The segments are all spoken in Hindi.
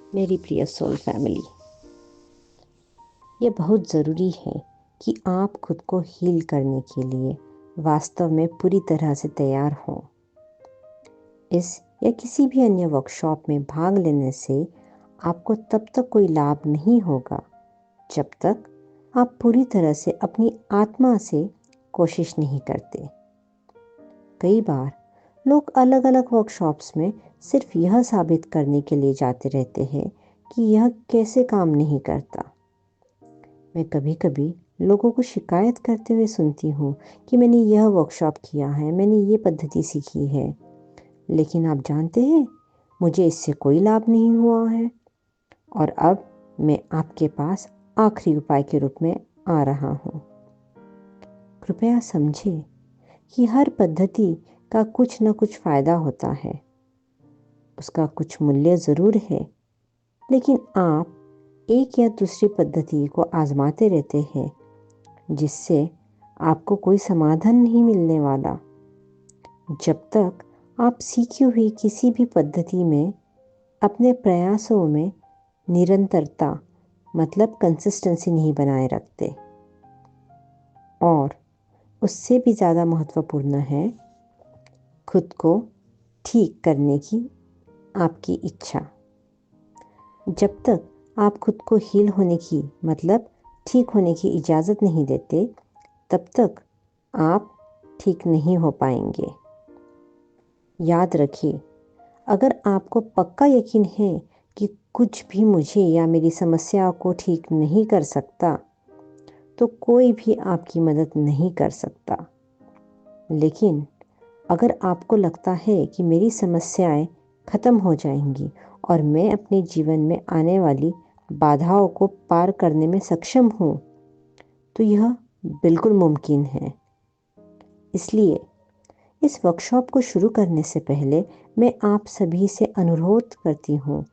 मेरी प्रिय सोल फैमिली, ये बहुत ज़रूरी है कि आप खुद को हील करने के लिए वास्तव में पूरी तरह से तैयार हों। इस या किसी भी अन्य वर्कशॉप में भाग लेने से आपको तब तक कोई लाभ नहीं होगा जब तक आप पूरी तरह से अपनी आत्मा से कोशिश नहीं करते। कई बार लोग अलग अलग वर्कशॉप्स में सिर्फ यह साबित करने के लिए जाते रहते हैं कि यह कैसे काम नहीं करता। मैं कभी कभी लोगों को शिकायत करते हुए सुनती हूँ कि मैंने यह वर्कशॉप किया है, मैंने ये पद्धति सीखी है, लेकिन आप जानते हैं मुझे इससे कोई लाभ नहीं हुआ है। और अब मैं आपके पास आखिरी उपाय के रूप में आ रहा हूँ। कृपया समझें कि हर पद्धति का कुछ न कुछ फ़ायदा होता है, उसका कुछ मूल्य ज़रूर है, लेकिन आप एक या दूसरी पद्धति को आजमाते रहते हैं जिससे आपको कोई समाधान नहीं मिलने वाला। जब तक आप सीखी हुई किसी भी पद्धति में अपने प्रयासों में निरंतरता मतलब कंसिस्टेंसी नहीं बनाए रखते। और उससे भी ज़्यादा महत्वपूर्ण है खुद को ठीक करने की आपकी इच्छा। जब तक आप खुद को हील होने की मतलब ठीक होने की इजाज़त नहीं देते, तब तक आप ठीक नहीं हो पाएंगे। याद रखिए, अगर आपको पक्का यकीन है कि कुछ भी मुझे या मेरी समस्या को ठीक नहीं कर सकता, तो कोई भी आपकी मदद नहीं कर सकता। लेकिन अगर आपको लगता है कि मेरी समस्याएं खत्म हो जाएंगी और मैं अपने जीवन में आने वाली बाधाओं को पार करने में सक्षम हूँ, तो यह बिल्कुल मुमकिन है। इसलिए इस वर्कशॉप को शुरू करने से पहले मैं आप सभी से अनुरोध करती हूँ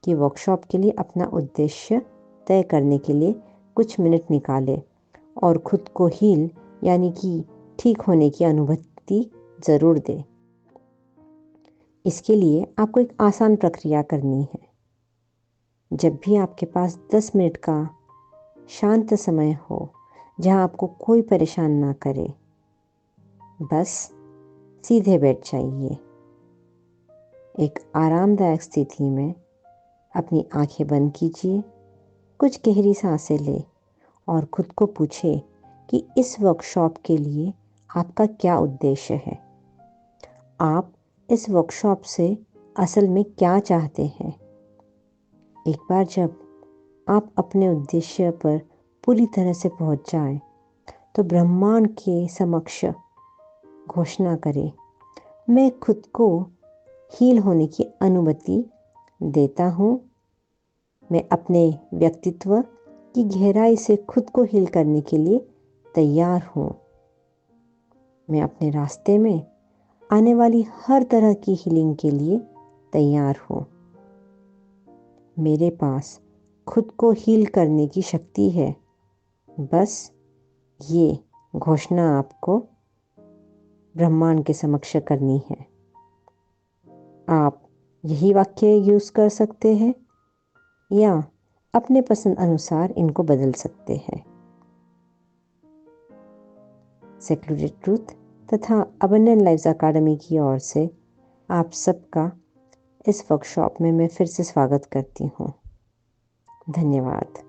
कि वर्कशॉप के लिए अपना उद्देश्य तय करने के लिए कुछ मिनट निकालें और खुद को हील यानी कि ठीक होने की अनुभूति ज़रूर दें। इसके लिए आपको एक आसान प्रक्रिया करनी है। जब भी आपके पास 10 मिनट का शांत समय हो जहाँ आपको कोई परेशान ना करे, बस सीधे बैठ जाइए। एक आरामदायक स्थिति में अपनी आंखें बंद कीजिए, कुछ गहरी सांसें लें और खुद को पूछें कि इस वर्कशॉप के लिए आपका क्या उद्देश्य है। आप इस वर्कशॉप से असल में क्या चाहते हैं। एक बार जब आप अपने उद्देश्य पर पूरी तरह से पहुंच जाएं, तो ब्रह्मांड के समक्ष घोषणा करें, मैं खुद को हील होने की अनुमति देता हूँ। मैं अपने व्यक्तित्व की गहराई से खुद को हील करने के लिए तैयार हूँ। मैं अपने रास्ते में आने वाली हर तरह की हीलिंग के लिए तैयार हूँ। मेरे पास खुद को हील करने की शक्ति है। बस ये घोषणा आपको ब्रह्मांड के समक्ष करनी है। आप यही वाक्य यूज़ कर सकते हैं या अपने पसंद अनुसार इनको बदल सकते हैं। सेक्लूडेड ट्रूथ तथा अबंडेंट लाइव्स अकादमी की ओर से आप सबका इस वर्कशॉप में मैं फिर से स्वागत करती हूँ। धन्यवाद।